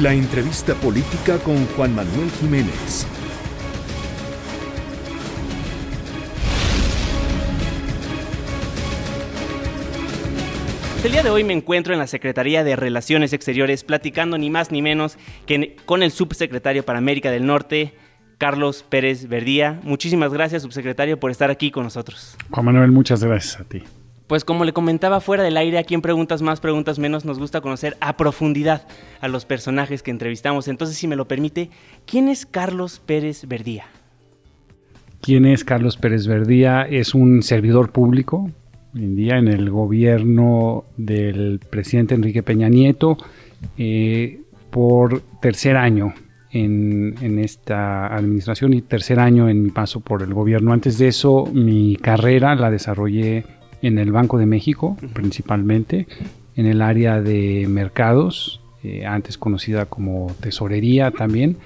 La entrevista política con Juan Manuel Jiménez. El día de hoy me encuentro en la Secretaría de Relaciones Exteriores platicando ni más ni menos que con el subsecretario para América del Norte, Carlos Pérez Verdía. Muchísimas gracias, subsecretario, por estar aquí con nosotros. Juan Manuel, muchas gracias a ti. Pues como le comentaba fuera del aire, aquí en Preguntas Más, Preguntas Menos nos gusta conocer a profundidad a los personajes que entrevistamos. Entonces, si me lo permite, ¿quién es Carlos Pérez Verdía? ¿Quién es Carlos Pérez Verdía? Es un servidor público, hoy en día en el gobierno del presidente Enrique Peña Nieto, por tercer año en esta administración y tercer año en mi paso por el gobierno. Antes de eso, mi carrera la desarrollé en el Banco de México, principalmente, en el área de mercados, antes conocida como tesorería también,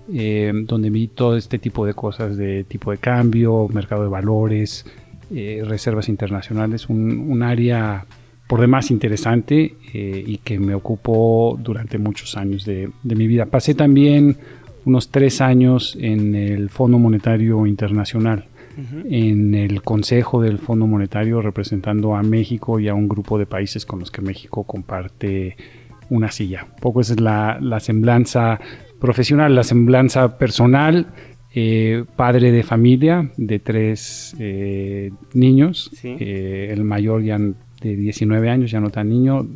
donde vi todo este tipo de cosas de tipo de cambio, mercado de valores, reservas internacionales, un área por demás interesante y que me ocupó durante muchos años de mi vida. Pasé también unos 3 años en el Fondo Monetario Internacional, en el Consejo del Fondo Monetario, representando a México y a un grupo de países con los que México comparte una silla. Un poco esa es la semblanza profesional. La semblanza personal: padre de familia de 3 niños, ¿sí? El mayor ya de 19 años, ya no tan niño,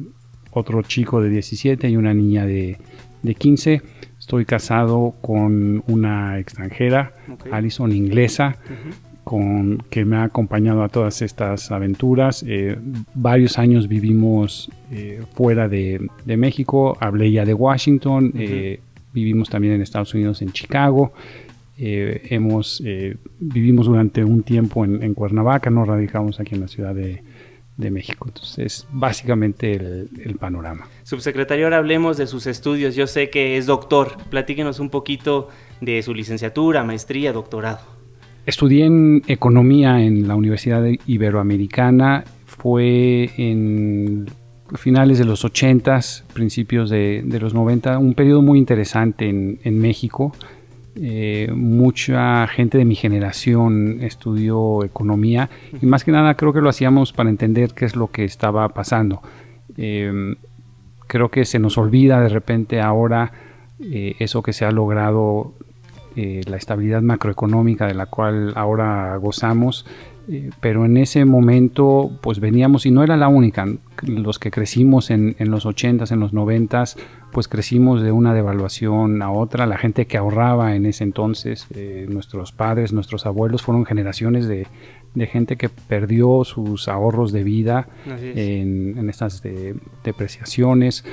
otro chico de 17 y una niña de 15. Estoy casado con una extranjera, okay. Alison, inglesa, que me ha acompañado a todas estas aventuras. Varios años vivimos fuera de México. Hablé ya de Washington, vivimos también en Estados Unidos, en Chicago. Vivimos durante un tiempo en Cuernavaca, nos radicamos aquí en la Ciudad de México. Entonces, básicamente el panorama. Subsecretario, ahora hablemos de sus estudios. Yo sé que es doctor. Platíquenos un poquito de su licenciatura, maestría, doctorado. Estudié en economía en la Universidad Iberoamericana. Fue en finales de los 80s, principios de los 90, un periodo muy interesante en México. Mucha gente de mi generación estudió economía y más que nada creo que lo hacíamos para entender qué es lo que estaba pasando. Creo que se nos olvida de repente ahora eso que se ha logrado, la estabilidad macroeconómica de la cual ahora gozamos, pero en ese momento pues veníamos, y no era la única, los que crecimos en los 80s, en los 90s, pues crecimos de una devaluación a otra. La gente que ahorraba en ese entonces, nuestros padres, nuestros abuelos, fueron generaciones de gente que perdió sus ahorros de vida en estas depreciaciones.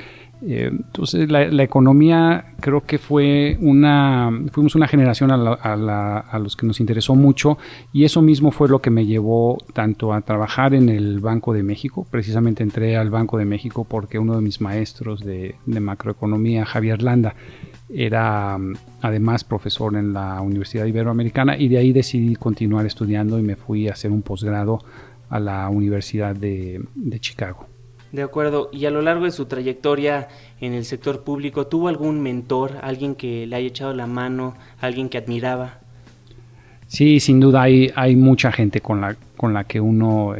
Entonces la economía, creo que fuimos una generación a los que nos interesó mucho, y eso mismo fue lo que me llevó tanto a trabajar en el Banco de México. Precisamente entré al Banco de México porque uno de mis maestros de macroeconomía, Javier Landa, era además profesor en la Universidad Iberoamericana, y de ahí decidí continuar estudiando y me fui a hacer un posgrado a la Universidad de Chicago. De acuerdo. Y a lo largo de su trayectoria en el sector público, ¿tuvo algún mentor, alguien que le haya echado la mano, alguien que admiraba? Sí, sin duda hay mucha gente con la que uno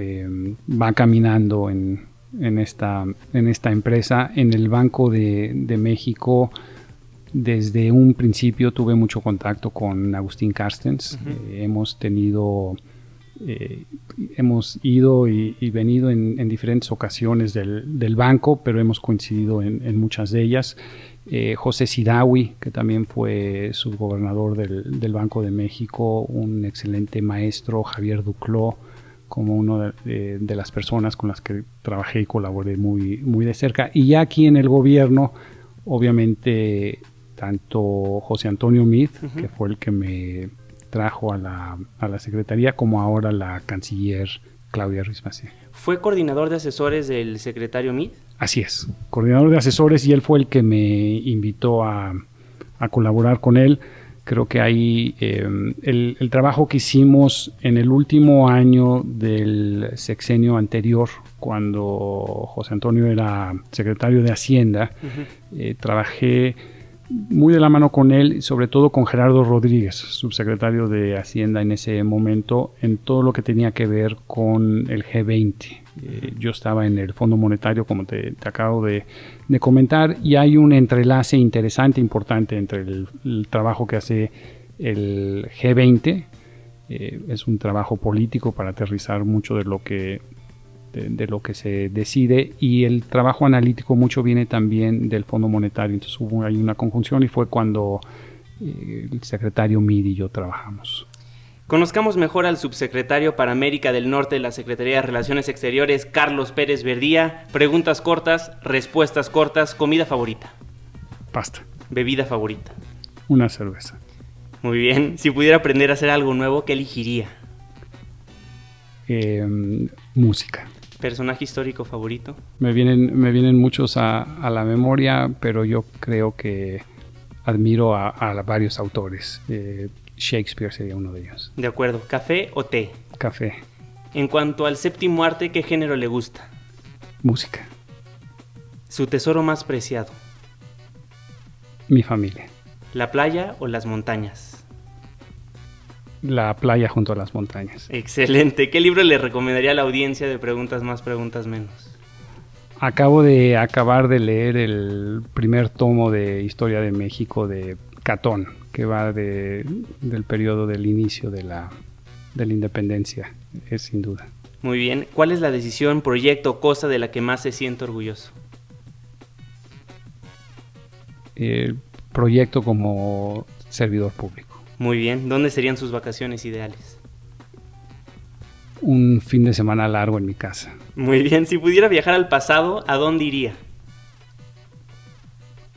va caminando en esta empresa. En el Banco de México, desde un principio tuve mucho contacto con Agustín Carstens. Hemos ido y venido en diferentes ocasiones del banco, pero hemos coincidido en muchas de ellas. José Sidawi, que también fue subgobernador del Banco de México, un excelente maestro. Javier Duclos, como una de las personas con las que trabajé y colaboré muy, muy de cerca. Y ya aquí en el gobierno, obviamente, tanto José Antonio Meade, que fue el que me trajo a la Secretaría, como ahora la canciller Claudia Ruiz Massieu. ¿Fue coordinador de asesores del secretario Meade? Así es, coordinador de asesores, y él fue el que me invitó a colaborar con él. Creo que ahí el trabajo que hicimos en el último año del sexenio anterior cuando José Antonio era secretario de Hacienda. Trabajé muy de la mano con él, sobre todo con Gerardo Rodríguez, subsecretario de Hacienda en ese momento, en todo lo que tenía que ver con el G20. Yo estaba en el Fondo Monetario, como te acabo de comentar, y hay un entrelace interesante, importante entre el trabajo que hace el G20. Es un trabajo político para aterrizar mucho de lo que se decide, y el trabajo analítico mucho viene también del Fondo Monetario. Entonces hubo ahí una conjunción y fue cuando el secretario Meade y yo trabajamos. Conozcamos mejor al subsecretario para América del Norte de la Secretaría de Relaciones Exteriores, Carlos Pérez Verdía. Preguntas cortas, respuestas cortas. Comida favorita. Pasta. Bebida favorita. Una cerveza. Muy bien. Si pudiera aprender a hacer algo nuevo, ¿qué elegiría? Música. ¿Personaje histórico favorito? Me vienen muchos a la memoria, pero yo creo que admiro a varios autores. Shakespeare sería uno de ellos. De acuerdo. ¿Café o té? Café. En cuanto al séptimo arte, ¿qué género le gusta? Música. ¿Su tesoro más preciado? Mi familia. ¿La playa o las montañas? La playa junto a las montañas. Excelente. ¿Qué libro le recomendaría a la audiencia de Preguntas Más, Preguntas Menos? Acabo de acabar de leer el primer tomo de Historia de México de Catón, que va del periodo del inicio de la independencia, es sin duda. Muy bien. ¿Cuál es la decisión, proyecto o cosa de la que más se siente orgulloso? El proyecto como servidor público. Muy bien. ¿Dónde serían sus vacaciones ideales? Un fin de semana largo en mi casa. Muy bien. Si pudiera viajar al pasado, ¿a dónde iría?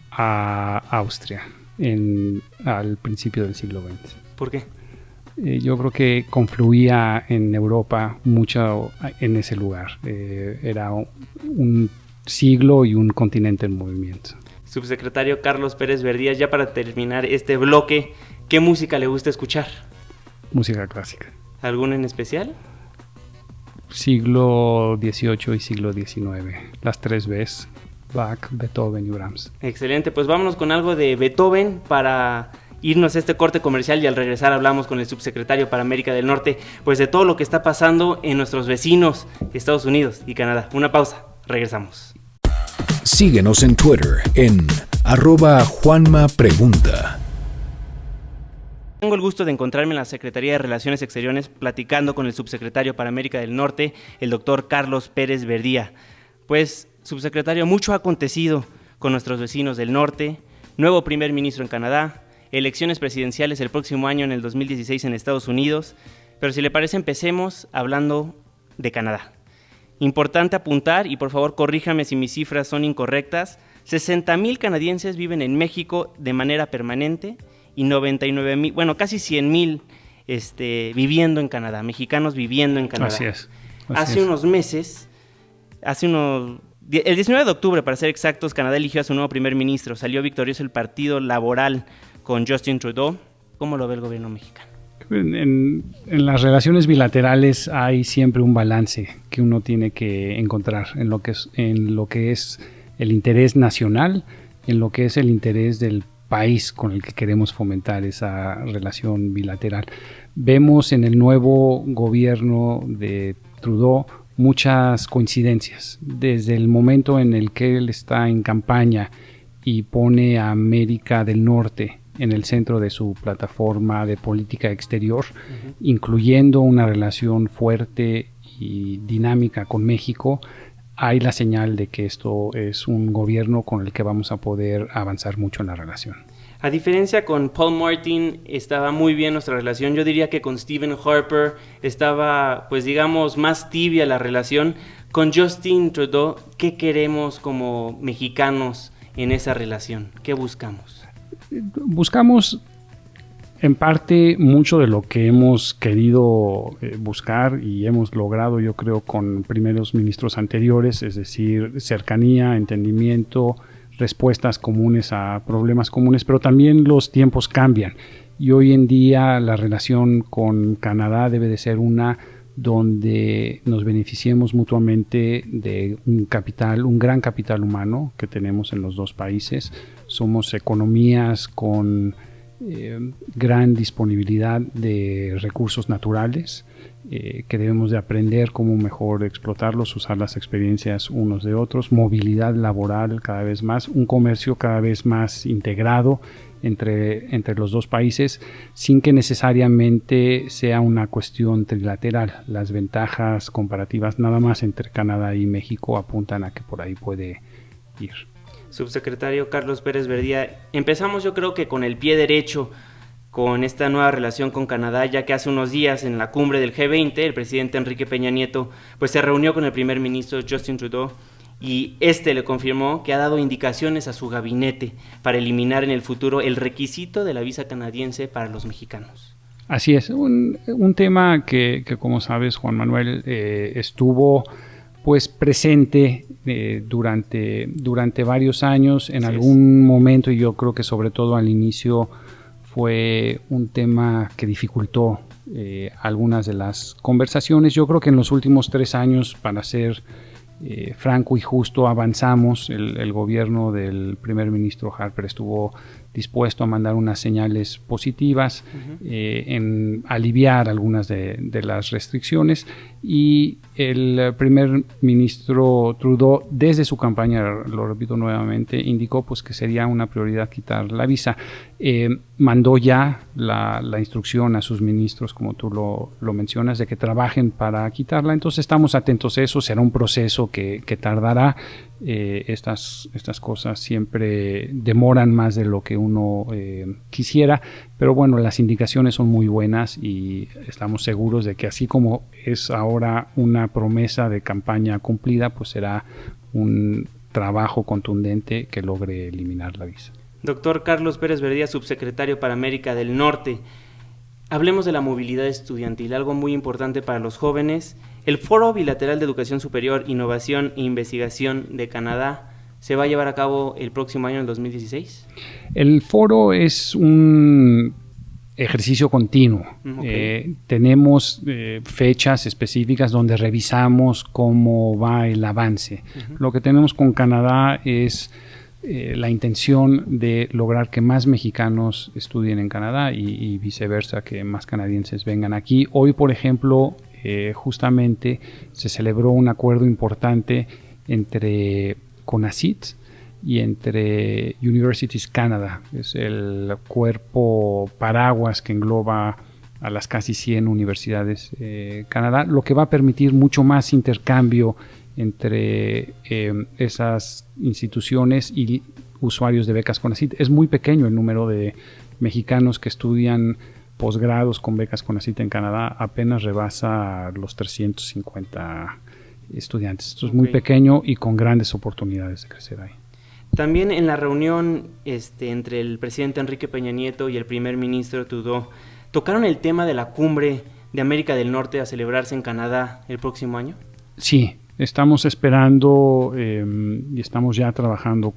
A Austria, al principio del siglo XX. ¿Por qué? Yo creo que confluía en Europa mucho en ese lugar. Era un siglo y un continente en movimiento. Subsecretario Carlos Pérez Verdía, ya para terminar este bloque, ¿qué música le gusta escuchar? Música clásica. ¿Alguna en especial? Siglo XVIII y siglo XIX. Las tres Bs: Bach, Beethoven y Brahms. Excelente, pues vámonos con algo de Beethoven para irnos a este corte comercial, y al regresar hablamos con el subsecretario para América del Norte, pues de todo lo que está pasando en nuestros vecinos, Estados Unidos y Canadá. Una pausa, regresamos. Síguenos en Twitter en @JuanmaPregunta. Tengo el gusto de encontrarme en la Secretaría de Relaciones Exteriores platicando con el subsecretario para América del Norte, el doctor Carlos Pérez Verdía. Pues, subsecretario, mucho ha acontecido con nuestros vecinos del norte, nuevo primer ministro en Canadá, elecciones presidenciales el próximo año en el 2016 en Estados Unidos, pero si le parece empecemos hablando de Canadá. Importante apuntar, y por favor corríjame si mis cifras son incorrectas, 60,000 canadienses viven en México de manera permanente y 99,000, bueno, casi 100,000 viviendo en Canadá, mexicanos viviendo en Canadá. Así es. Hace unos meses, el 19 de octubre, para ser exactos, Canadá eligió a su nuevo primer ministro. Salió victorioso el Partido Laboral con Justin Trudeau. ¿Cómo lo ve el gobierno mexicano? En las relaciones bilaterales hay siempre un balance que uno tiene que encontrar en lo que es el interés nacional, en lo que es el interés del país con el que queremos fomentar esa relación bilateral. Vemos en el nuevo gobierno de Trudeau muchas coincidencias. Desde el momento en el que él está en campaña y pone a América del Norte en el centro de su plataforma de política exterior, incluyendo una relación fuerte y dinámica con México, hay la señal de que esto es un gobierno con el que vamos a poder avanzar mucho en la relación. A diferencia con Paul Martin, estaba muy bien nuestra relación. Yo diría que con Stephen Harper estaba, pues digamos, más tibia la relación. Con Justin Trudeau, ¿qué queremos como mexicanos en esa relación? ¿Qué buscamos? Buscamos en parte mucho de lo que hemos querido buscar y hemos logrado, yo creo, con primeros ministros anteriores, es decir, cercanía, entendimiento, respuestas comunes a problemas comunes, pero también los tiempos cambian y hoy en día la relación con Canadá debe de ser una donde nos beneficiemos mutuamente de un gran capital humano que tenemos en los dos países. Somos economías con gran disponibilidad de recursos naturales que debemos de aprender cómo mejor explotarlos, usar las experiencias unos de otros, movilidad laboral cada vez más, un comercio cada vez más integrado entre los dos países, sin que necesariamente sea una cuestión trilateral. Las ventajas comparativas nada más entre Canadá y México apuntan a que por ahí puede ir. Subsecretario Carlos Pérez Verdía, empezamos yo creo que con el pie derecho con esta nueva relación con Canadá, ya que hace unos días en la cumbre del G20 el presidente Enrique Peña Nieto pues se reunió con el primer ministro Justin Trudeau y le confirmó que ha dado indicaciones a su gabinete para eliminar en el futuro el requisito de la visa canadiense para los mexicanos. Así es, un tema que como sabes, Juan Manuel, estuvo pues presente durante varios años. En algún momento, y yo creo que sobre todo al inicio, fue un tema que dificultó algunas de las conversaciones. Yo creo que en los últimos 3 años, para ser franco y justo, avanzamos. El gobierno del primer ministro Harper estuvo dispuesto a mandar unas señales positivas en aliviar algunas de las restricciones, y el primer ministro Trudeau, desde su campaña, lo repito nuevamente, indicó pues que sería una prioridad quitar la visa. Mandó ya la instrucción a sus ministros, como tú lo mencionas, de que trabajen para quitarla. Entonces estamos atentos a eso. Será un proceso que tardará. Estas cosas siempre demoran más de lo que uno quisiera, pero bueno, las indicaciones son muy buenas y estamos seguros de que así como es ahora una promesa de campaña cumplida, pues será un trabajo contundente que logre eliminar la visa. Doctor Carlos Pérez Verdía, subsecretario para América del Norte, hablemos de la movilidad estudiantil, algo muy importante para los jóvenes. El Foro Bilateral de Educación Superior, Innovación e Investigación de Canadá se va a llevar a cabo el próximo año, en 2016. El foro es un ejercicio continuo. Tenemos fechas específicas donde revisamos cómo va el avance. Lo que tenemos con Canadá es la intención de lograr que más mexicanos estudien en Canadá y viceversa, que más canadienses vengan aquí. Hoy, por ejemplo, justamente se celebró un acuerdo importante entre CONACYT y entre Universities Canada. Es el cuerpo paraguas que engloba a las casi 100 universidades Canadá, lo que va a permitir mucho más intercambio entre esas instituciones y usuarios de becas CONACYT. Es muy pequeño el número de mexicanos que estudian posgrados con becas CONACYT en Canadá, apenas rebasa los 350 estudiantes. Esto es muy pequeño y con grandes oportunidades de crecer ahí. También en la reunión entre el presidente Enrique Peña Nieto y el primer ministro Trudeau, ¿tocaron el tema de la cumbre de América del Norte a celebrarse en Canadá el próximo año? Sí. Estamos esperando y estamos ya trabajando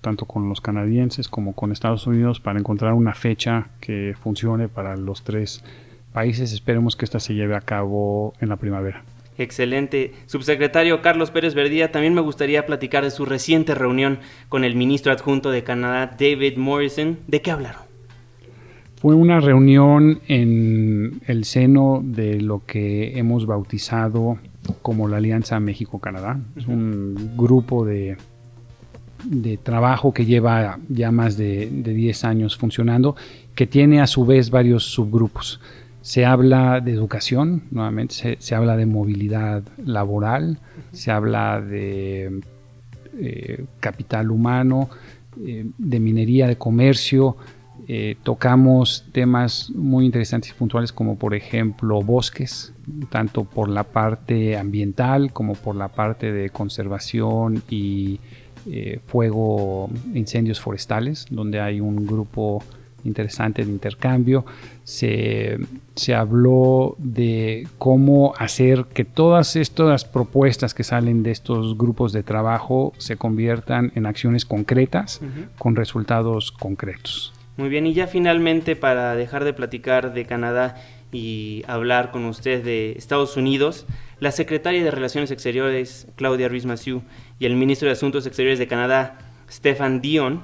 tanto con los canadienses como con Estados Unidos para encontrar una fecha que funcione para los 3 países. Esperemos que esta se lleve a cabo en la primavera. Excelente. Subsecretario Carlos Pérez Verdía, también me gustaría platicar de su reciente reunión con el ministro adjunto de Canadá, David Morrison. ¿De qué hablaron? Fue una reunión en el seno de lo que hemos bautizado como la Alianza México-Canadá. Es un grupo de trabajo que lleva ya más de 10 años funcionando, que tiene a su vez varios subgrupos. Se habla de educación, nuevamente, se habla de movilidad laboral, se habla de capital humano, de minería, de comercio. Tocamos temas muy interesantes y puntuales, como por ejemplo bosques, tanto por la parte ambiental como por la parte de conservación y incendios forestales, donde hay un grupo interesante de intercambio. Se habló de cómo hacer que todas estas propuestas que salen de estos grupos de trabajo se conviertan en acciones concretas con resultados concretos. Muy bien, y ya finalmente, para dejar de platicar de Canadá y hablar con usted de Estados Unidos. La secretaria de Relaciones Exteriores, Claudia Ruiz Massieu, y el ministro de Asuntos Exteriores de Canadá, Stéphane Dion,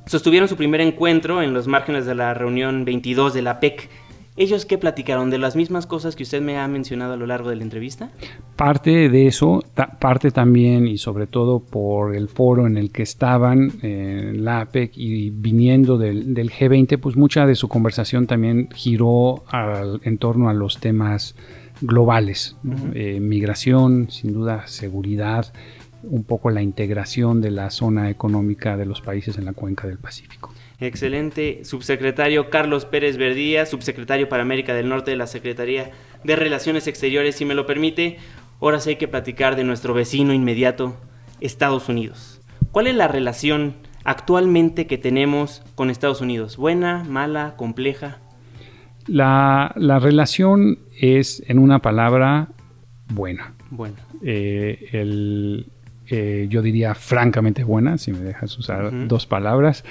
sostuvieron su primer encuentro en los márgenes de la reunión 22 de la APEC. ¿Ellos qué platicaron? ¿De las mismas cosas que usted me ha mencionado a lo largo de la entrevista? Parte de eso, parte también y sobre todo por el foro en el que estaban, la APEC, y viniendo del G20, pues mucha de su conversación también giró en torno a los temas globales, ¿no? Migración, sin duda seguridad, un poco la integración de la zona económica de los países en la cuenca del Pacífico. Excelente. Subsecretario Carlos Pérez Verdía, subsecretario para América del Norte de la Secretaría de Relaciones Exteriores. Si me lo permite, ahora sí hay que platicar de nuestro vecino inmediato, Estados Unidos. ¿Cuál es la relación actualmente que tenemos con Estados Unidos? ¿Buena, mala, compleja? La relación es, en una palabra, buena. Bueno. Yo diría francamente buena, si me dejas usar dos palabras.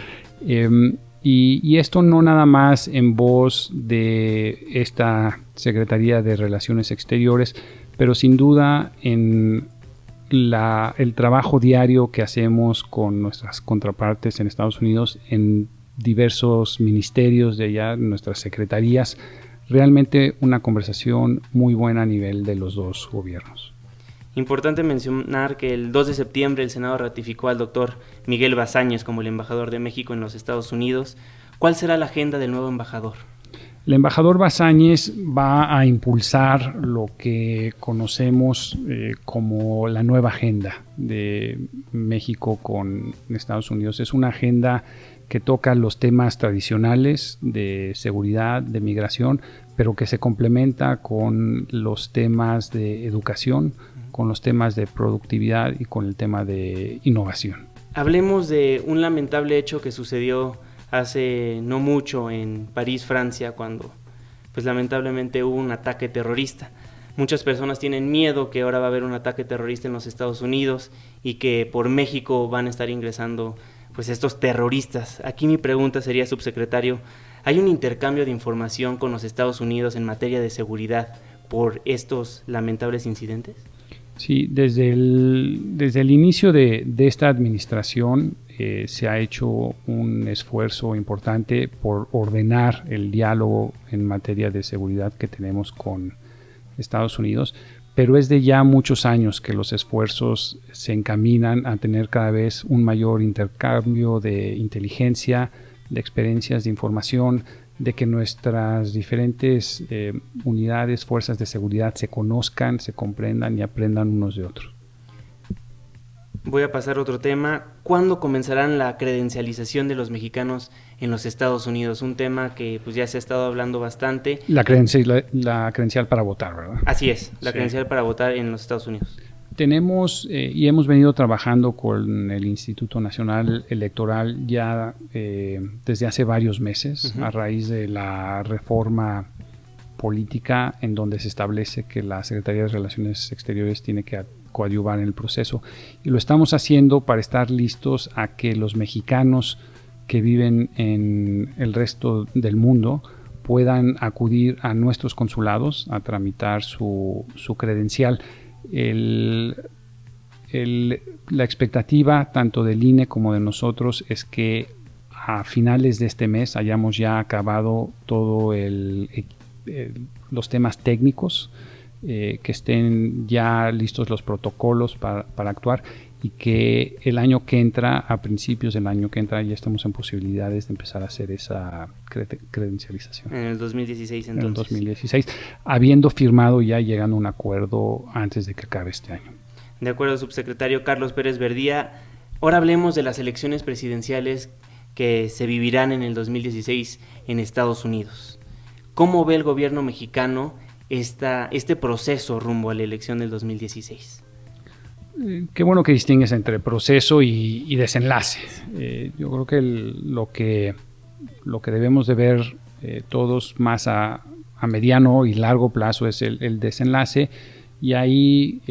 Y esto no nada más en voz de esta Secretaría de Relaciones Exteriores, pero sin duda en el trabajo diario que hacemos con nuestras contrapartes en Estados Unidos, en diversos ministerios de allá, nuestras secretarías. Realmente una conversación muy buena a nivel de los dos gobiernos. Importante mencionar que el 2 de septiembre el Senado ratificó al doctor Miguel Bazáñez como el embajador de México en los Estados Unidos. ¿Cuál será la agenda del nuevo embajador? El embajador Bazáñez va a impulsar lo que conocemos como la nueva agenda de México con Estados Unidos. Es una agenda que toca los temas tradicionales de seguridad, de migración, pero que se complementa con los temas de educación, con los temas de productividad y con el tema de innovación. Hablemos de un lamentable hecho que sucedió hace no mucho en París, Francia, cuando pues lamentablemente hubo un ataque terrorista. Muchas personas tienen miedo que ahora va a haber un ataque terrorista en los Estados Unidos y que por México van a estar ingresando pues estos terroristas. Aquí mi pregunta sería, subsecretario, ¿hay un intercambio de información con los Estados Unidos en materia de seguridad por estos lamentables incidentes? Sí, desde el inicio de esta administración se ha hecho un esfuerzo importante por ordenar el diálogo en materia de seguridad que tenemos con Estados Unidos, pero es de ya muchos años que los esfuerzos se encaminan a tener cada vez un mayor intercambio de inteligencia, de experiencias, de información, de que nuestras diferentes unidades, fuerzas de seguridad se conozcan, se comprendan y aprendan unos de otros. Voy a pasar a otro tema. ¿Cuándo comenzarán la credencialización de los mexicanos en los Estados Unidos? Un tema que pues ya se ha estado hablando bastante. La credencial para votar, ¿verdad? Así es, la credencial para votar en los Estados Unidos. Tenemos y hemos venido trabajando con el Instituto Nacional Electoral ya desde hace varios meses, a raíz de la reforma política en donde se establece que la Secretaría de Relaciones Exteriores tiene que coadyuvar en el proceso. Y lo estamos haciendo para estar listos a que los mexicanos que viven en el resto del mundo puedan acudir a nuestros consulados a tramitar su credencial. La expectativa tanto del INE como de nosotros es que a finales de este mes hayamos ya acabado todo los temas técnicos, que estén ya listos los protocolos para actuar y que el año que entra, a principios del año que entra, ya estamos en posibilidades de empezar a hacer esa credencialización. En el 2016 entonces. En el 2016, habiendo firmado ya, llegando a un acuerdo antes de que acabe este año. De acuerdo, subsecretario Carlos Pérez Verdía. Ahora hablemos de las elecciones presidenciales que se vivirán en el 2016 en Estados Unidos. ¿Cómo ve el gobierno mexicano este proceso rumbo a la elección del 2016? Qué bueno que distingues entre proceso y desenlace. Yo creo que lo que debemos de ver todos más a mediano y largo plazo es el desenlace, y ahí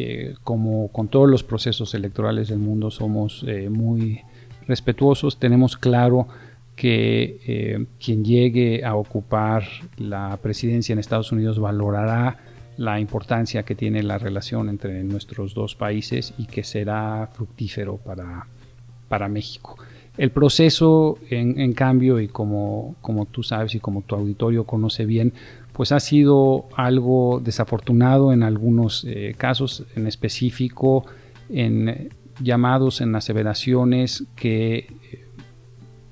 como con todos los procesos electorales del mundo somos muy respetuosos. Tenemos claro que quien llegue a ocupar la presidencia en Estados Unidos valorará la importancia que tiene la relación entre nuestros dos países y que será fructífero para México. El proceso, en cambio, y como tú sabes y como tu auditorio conoce bien, pues ha sido algo desafortunado en algunos casos, en específico en llamados, en aseveraciones que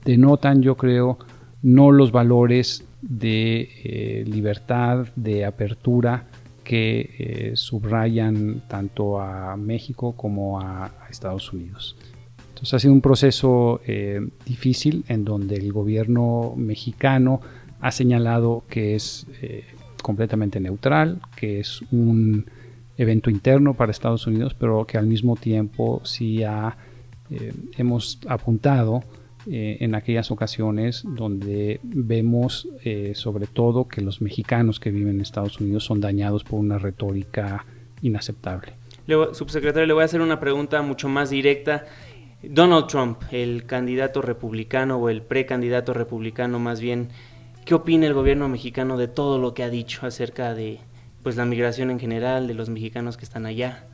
denotan, yo creo, no los valores de libertad, de apertura que subrayan tanto a México como a Estados Unidos. Entonces ha sido un proceso difícil en donde el gobierno mexicano ha señalado que es completamente neutral, que es un evento interno para Estados Unidos, pero que al mismo tiempo sí hemos apuntado en aquellas ocasiones donde vemos sobre todo que los mexicanos que viven en Estados Unidos son dañados por una retórica inaceptable. Subsecretario, le voy a hacer una pregunta mucho más directa. Donald Trump, el candidato republicano o el precandidato republicano más bien, ¿qué opina el gobierno mexicano de todo lo que ha dicho acerca de pues la migración en general, de los mexicanos que están allá?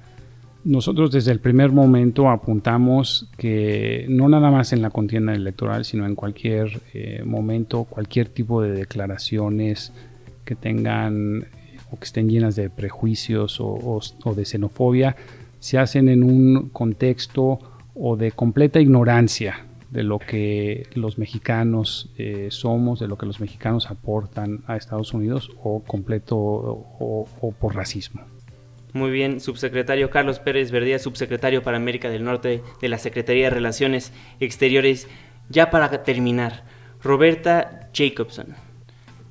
Nosotros desde el primer momento apuntamos que no nada más en la contienda electoral, sino en cualquier momento, cualquier tipo de declaraciones que tengan o que estén llenas de prejuicios o de xenofobia, se hacen en un contexto o de completa ignorancia de lo que los mexicanos somos, de lo que los mexicanos aportan a Estados Unidos o por racismo. Muy bien, subsecretario Carlos Pérez Verdía, subsecretario para América del Norte de la Secretaría de Relaciones Exteriores. Ya para terminar, Roberta Jacobson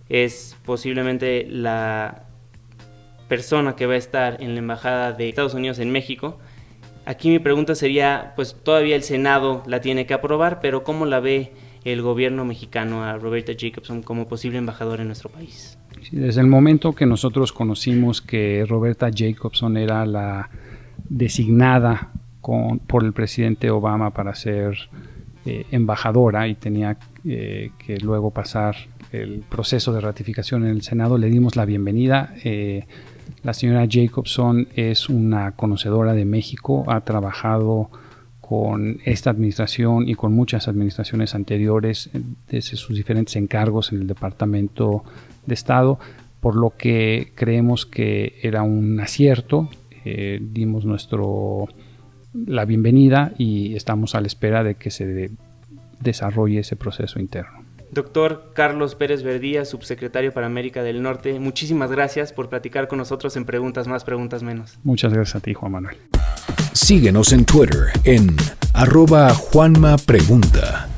es posiblemente la persona que va a estar en la Embajada de Estados Unidos en México. Aquí mi pregunta sería, pues todavía el Senado la tiene que aprobar, pero ¿cómo la ve el gobierno mexicano a Roberta Jacobson como posible embajadora en nuestro país? Sí, desde el momento que nosotros conocimos que Roberta Jacobson era la designada por el presidente Obama para ser embajadora y tenía que luego pasar el proceso de ratificación en el Senado, le dimos la bienvenida. La señora Jacobson es una conocedora de México, ha trabajado con esta administración y con muchas administraciones anteriores desde sus diferentes encargos en el Departamento de Estado, por lo que creemos que era un acierto. Dimos la bienvenida y estamos a la espera de que se desarrolle ese proceso interno. Doctor Carlos Pérez Verdía, subsecretario para América del Norte, muchísimas gracias por platicar con nosotros en Preguntas Más, Preguntas Menos. Muchas gracias a ti, Juan Manuel. Síguenos en Twitter en @JuanmaPregunta.